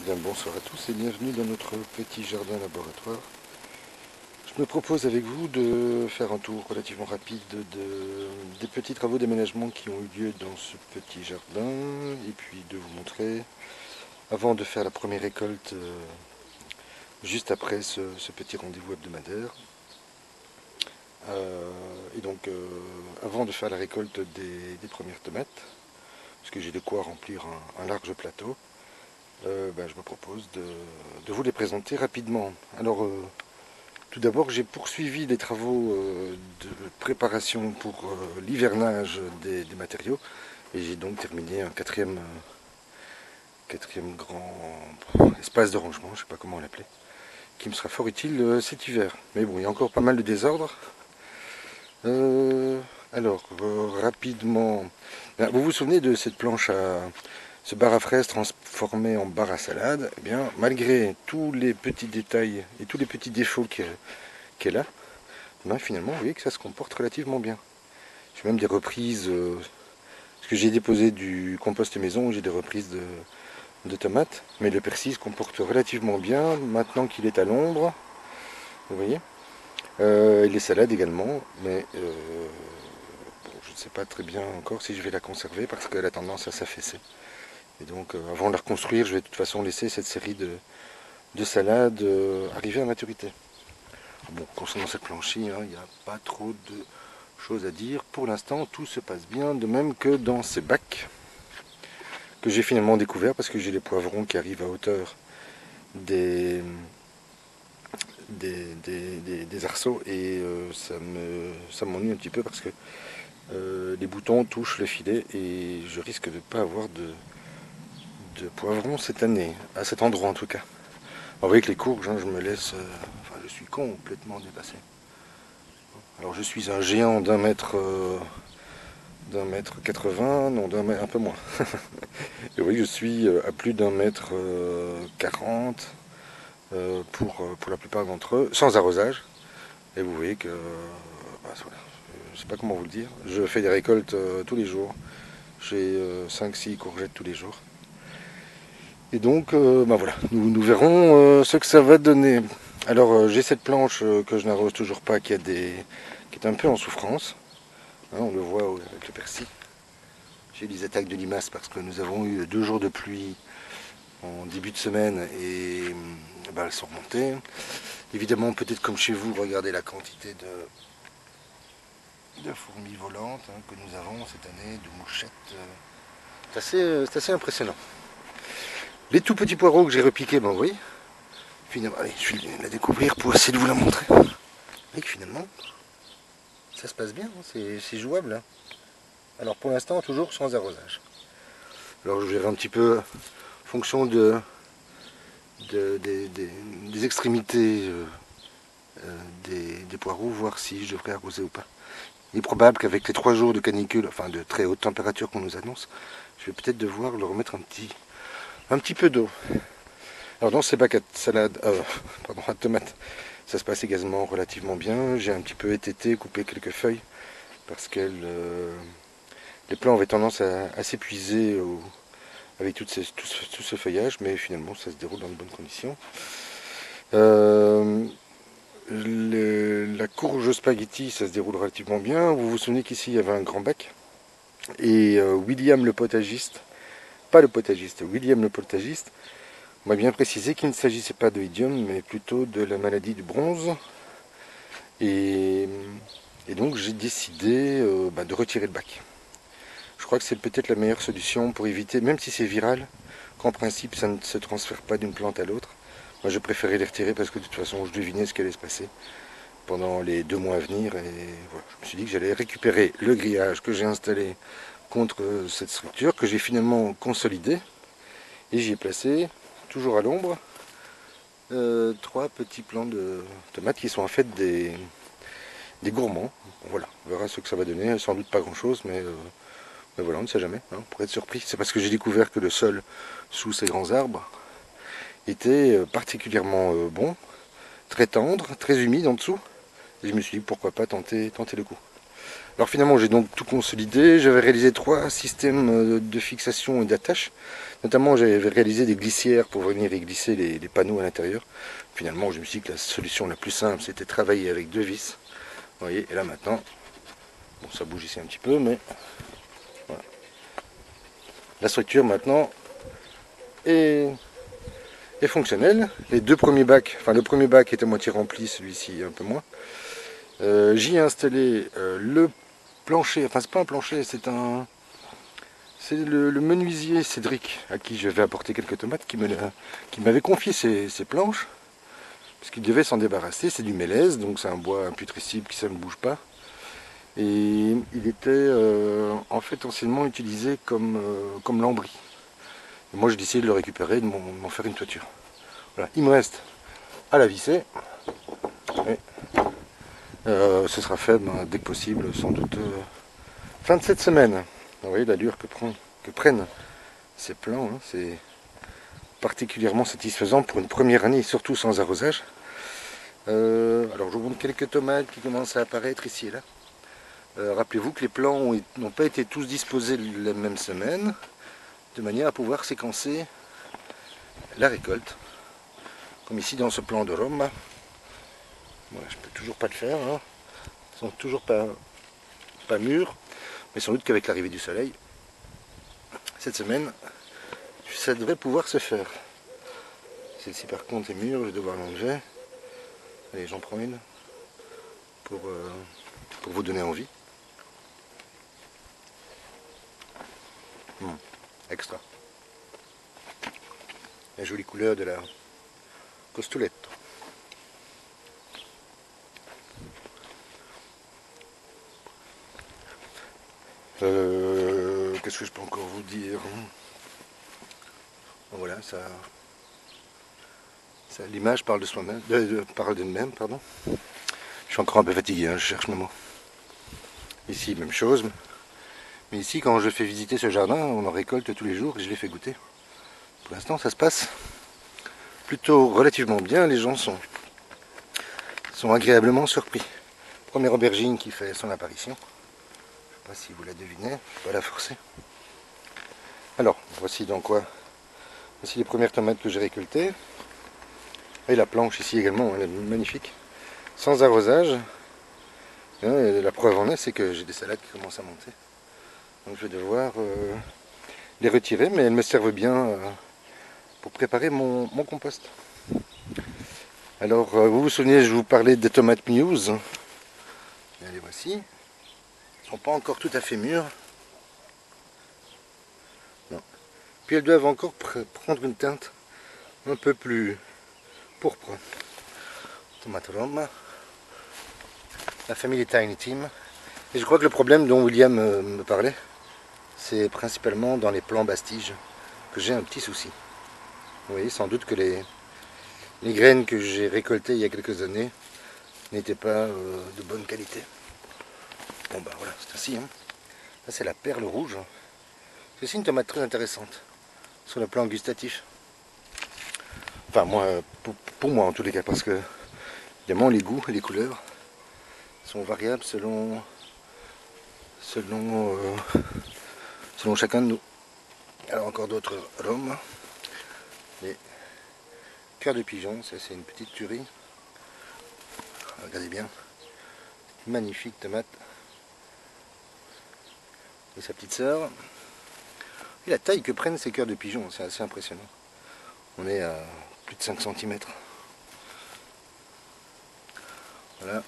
Bien, bonsoir à tous et bienvenue dans notre petit jardin laboratoire. Je me propose avec vous de faire un tour relativement rapide des petits travaux d'aménagement qui ont eu lieu dans ce petit jardin et puis de vous montrer, avant de faire la première récolte, juste après ce petit rendez-vous hebdomadaire, et donc avant de faire la récolte des premières tomates, puisque j'ai de quoi remplir un large plateau, je me propose de vous les présenter rapidement. Alors, tout d'abord, j'ai poursuivi les travaux de préparation pour l'hivernage des matériaux et j'ai donc terminé un quatrième grand espace de rangement, je ne sais pas comment l'appeler, qui me sera fort utile cet hiver. Mais bon, il y a encore pas mal de désordre. Rapidement, vous vous souvenez de cette planche ce bar à fraises transformé en bar à salade? Eh bien, malgré tous les petits détails et tous les petits défauts qu'elle a, finalement, vous voyez que ça se comporte relativement bien. J'ai même des reprises, parce que j'ai déposé du compost maison, j'ai des reprises de tomates, mais le persil se comporte relativement bien maintenant qu'il est à l'ombre, vous voyez. Et les salades également, mais je ne sais pas très bien encore si je vais la conserver parce qu'elle a tendance à s'affaisser. Et donc, avant de la reconstruire, je vais de toute façon laisser cette série de salades arriver à maturité. Bon, concernant cette planchie, il n'y a pas trop de choses à dire. Pour l'instant, tout se passe bien, de même que dans ces bacs que j'ai finalement découvert parce que j'ai les poivrons qui arrivent à hauteur des arceaux et ça m'ennuie un petit peu parce que les boutons touchent le filet et je risque de ne pas avoir de poivrons cette année, à cet endroit en tout cas. Alors, vous voyez que les courges, je me laisse, je suis complètement dépassé. Alors je suis un géant d'un mètre 80, non un peu moins. Et oui, je suis à plus d'un mètre 40 pour la plupart d'entre eux, sans arrosage. Et vous voyez que, voilà, je ne sais pas comment vous le dire, je fais des récoltes tous les jours. J'ai 5-6 courgettes tous les jours. Et donc, voilà, nous verrons ce que ça va donner. Alors, j'ai cette planche que je n'arrose toujours pas, qui est un peu en souffrance. Hein, on le voit avec le persil. J'ai des attaques de limaces parce que nous avons eu 2 jours de pluie en début de semaine et elles sont remontées. Évidemment, peut-être comme chez vous, regardez la quantité de fourmis volantes que nous avons cette année, de mouchettes. C'est assez impressionnant. Les tout petits poireaux que j'ai repiqués, oui, finalement, allez, je vais la découvrir pour essayer de vous la montrer. Et que finalement, ça se passe bien, c'est jouable. Alors pour l'instant, toujours sans arrosage. Alors je verrai un petit peu, en fonction des extrémités des poireaux, voir si je devrais arroser ou pas. Il est probable qu'avec les 3 jours de canicule, enfin de très haute température qu'on nous annonce, je vais peut-être devoir leur remettre un petit peu d'eau. Alors dans ces bacs à salade, à tomates, ça se passe également relativement bien. J'ai un petit peu étêté, coupé quelques feuilles, parce que les plants avaient tendance à s'épuiser avec tout ce feuillage, mais finalement ça se déroule dans de bonnes conditions. La courge spaghetti, ça se déroule relativement bien. Vous vous souvenez qu'ici il y avait un grand bac. Et William le potagiste, pas le potagiste, William le potagiste, m'a bien précisé qu'il ne s'agissait pas de idiome, mais plutôt de la maladie du bronze. Et donc j'ai décidé de retirer le bac. Je crois que c'est peut-être la meilleure solution pour éviter, même si c'est viral, qu'en principe ça ne se transfère pas d'une plante à l'autre. Moi je préférais les retirer parce que de toute façon je devinais ce qui allait se passer pendant les 2 mois à venir. Et voilà, je me suis dit que j'allais récupérer le grillage que j'ai installé contre cette structure, que j'ai finalement consolidé. Et j'y ai placé, toujours à l'ombre, 3 petits plants de tomates qui sont en fait des gourmands. Voilà, on verra ce que ça va donner. Sans doute pas grand chose, mais voilà, on ne sait jamais. On pourrait être surpris. C'est parce que j'ai découvert que le sol sous ces grands arbres était particulièrement bon, très tendre, très humide en dessous. Et je me suis dit pourquoi pas tenter le coup. Alors finalement j'ai donc tout consolidé, j'avais réalisé 3 systèmes de fixation et d'attache. Notamment j'avais réalisé des glissières pour venir y glisser les panneaux à l'intérieur. Finalement je me suis dit que la solution la plus simple c'était travailler avec 2 vis. Vous voyez, et là maintenant, bon ça bouge ici un petit peu, mais voilà. La structure maintenant est fonctionnelle. Les 2 premiers bacs, enfin le premier bac est à moitié rempli, celui-ci un peu moins. J'y ai installé le plancher, enfin c'est pas un plancher, c'est le menuisier Cédric à qui je vais apporter quelques tomates qui m'avait confié ces planches parce qu'il devait s'en débarrasser. C'est du mélèze, donc c'est un bois imputrescible qui ça ne bouge pas, et il était en fait anciennement utilisé comme lambris. Et moi j'ai décidé de le récupérer et de m'en faire une toiture. Voilà, il me reste à la visser et ce sera fait dès que possible, sans doute fin de cette semaine. Vous voyez l'allure que prennent ces plants, hein, c'est particulièrement satisfaisant pour une première année, surtout sans arrosage. Alors je vous montre quelques tomates qui commencent à apparaître ici et là. Rappelez-vous que les plants n'ont pas été tous disposés la même semaine, de manière à pouvoir séquencer la récolte. Comme ici dans ce plant de Rome. Voilà, je peux toujours pas le faire, hein. Ils sont toujours pas mûrs, mais sans doute qu'avec l'arrivée du soleil, cette semaine, ça devrait pouvoir se faire. Celle-ci par contre est mûre, je vais devoir l'enlever. Allez, j'en prends une pour vous donner envie. Extra. La jolie couleur de la Costoletto. Qu'est-ce que je peux encore vous dire? Voilà, ça l'image parle de soi-même, parle d'elle-même, pardon. Je suis encore un peu fatigué, hein, je cherche mes mots. Ici, même chose. Mais ici, quand je fais visiter ce jardin, on en récolte tous les jours et je les fais goûter. Pour l'instant, ça se passe plutôt relativement bien. Les gens sont agréablement surpris. Première aubergine qui fait son apparition. Je ne sais pas si vous la devinez, je ne vais pas la forcer. Alors, voici donc quoi. Voici les premières tomates que j'ai récoltées. Et la planche ici également, elle est magnifique. Sans arrosage. Et la preuve en est, c'est que j'ai des salades qui commencent à monter. Donc je vais devoir les retirer, mais elles me servent bien pour préparer mon compost. Alors, vous vous souvenez, je vous parlais des tomates Muse. Et les voici. Elles ne sont pas encore tout à fait mûres. Non. Puis elles doivent encore prendre une teinte un peu plus pourpre. Tomate Roma. La famille des Tiny Team. Et je crois que le problème dont William me parlait, c'est principalement dans les plants bastiges que j'ai un petit souci. Vous voyez sans doute que les graines que j'ai récoltées il y a quelques années n'étaient pas de bonne qualité. Bon bah voilà, c'est ainsi. Hein. Là c'est la perle rouge. C'est aussi une tomate très intéressante sur le plan gustatif. Enfin moi, pour moi en tous les cas, parce que évidemment les goûts et les couleurs sont variables selon chacun de nous. Alors encore d'autres arômes. Les cœurs de pigeon, ça c'est une petite tuerie. Regardez bien. Magnifique tomate. Et sa petite sœur. Et la taille que prennent ces cœurs de pigeon, c'est assez impressionnant. On est à plus de 5 cm. Voilà.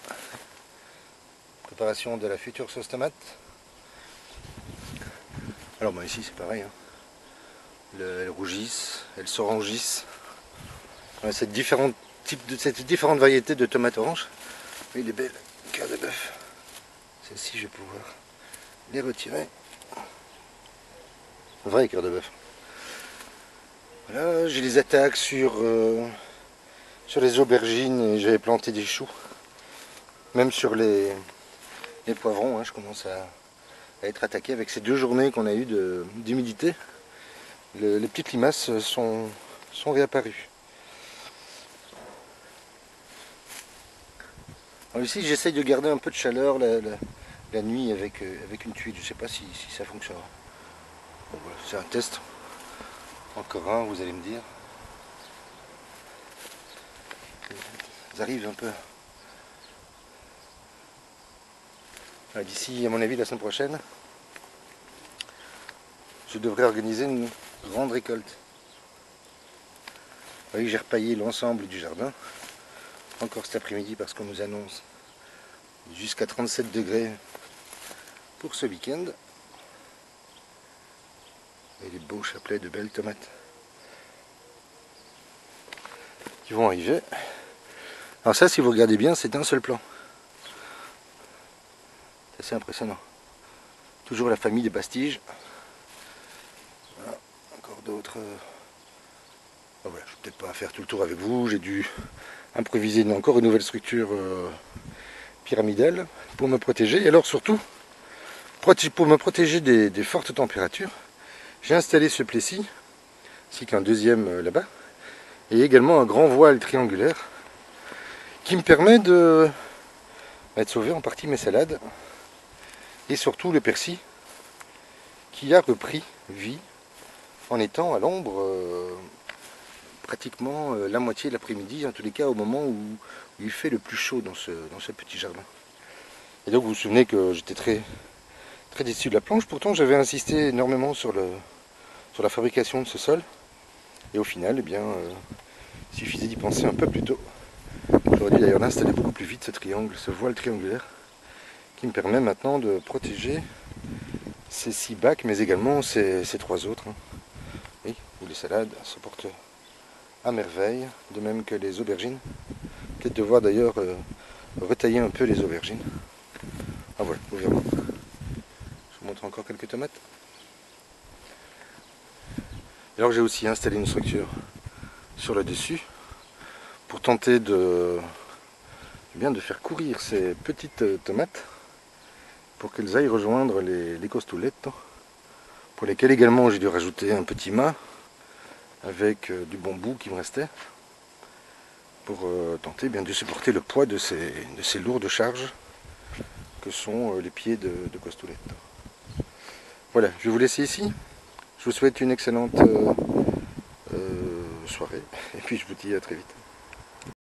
Préparation de la future sauce tomate. Alors bon, ici c'est pareil. Hein. Elles rougissent, elles s'orangissent. Cette différente variété de tomates oranges. Et les belles cœurs de bœuf. Celles-ci je vais pouvoir les retirer. Vrai cœur de bœuf. Voilà, j'ai les attaques sur les aubergines, j'avais planté des choux. Même sur les poivrons, hein, je commence à être attaqué avec ces 2 journées qu'on a eues d'humidité. Les petites limaces sont réapparues. Alors ici j'essaye de garder un peu de chaleur, la nuit avec une tuile. Je ne sais pas si ça fonctionnera. Bon, voilà, c'est un test. Encore un, vous allez me dire. Ils arrivent un peu. D'ici, à mon avis, la semaine prochaine, je devrais organiser une grande récolte. Vous voyez, j'ai repaillé l'ensemble du jardin. Encore cet après-midi parce qu'on nous annonce jusqu'à 37 degrés pour ce week-end. Et les beaux chapelets de belles tomates qui vont arriver. Alors ça, si vous regardez bien, c'est un seul plan. C'est assez impressionnant. Toujours la famille des pastiges. Voilà, encore d'autres. Voilà, je ne vais peut-être pas faire tout le tour avec vous. J'ai dû improviser encore une nouvelle structure pyramidale pour me protéger. Et alors surtout, pour me protéger des fortes températures, j'ai installé ce plessis, ainsi qu'un deuxième là-bas, et également un grand voile triangulaire qui me permet de sauver en partie mes salades et surtout le persil qui a repris vie en étant à l'ombre pratiquement la moitié de l'après-midi, en tous les cas au moment où il fait le plus chaud dans ce petit jardin. Et donc vous vous souvenez que j'étais très déçu de la planche, pourtant j'avais insisté énormément sur la fabrication de ce sol, et au final, eh bien, il suffisait d'y penser un peu plus tôt. J'aurais dû d'ailleurs l'installer beaucoup plus vite, ce triangle, ce voile triangulaire, qui me permet maintenant de protéger ces 6 bacs, mais également ces 3 autres. Oui, où les salades se portent à merveille, de même que les aubergines. Peut-être devoir d'ailleurs retailler un peu les aubergines. Ah voilà, vous verrez. Je vous montre encore quelques tomates. Et alors j'ai aussi installé une structure sur le dessus pour tenter de faire courir ces petites tomates pour qu'elles aillent rejoindre les costoulettes, pour lesquelles également j'ai dû rajouter un petit mât avec du bambou qui me restait pour tenter bien de supporter le poids de ces lourdes charges que sont les pieds de costoulettes. Voilà, je vais vous laisser ici. Je vous souhaite une excellente soirée et puis je vous dis à très vite.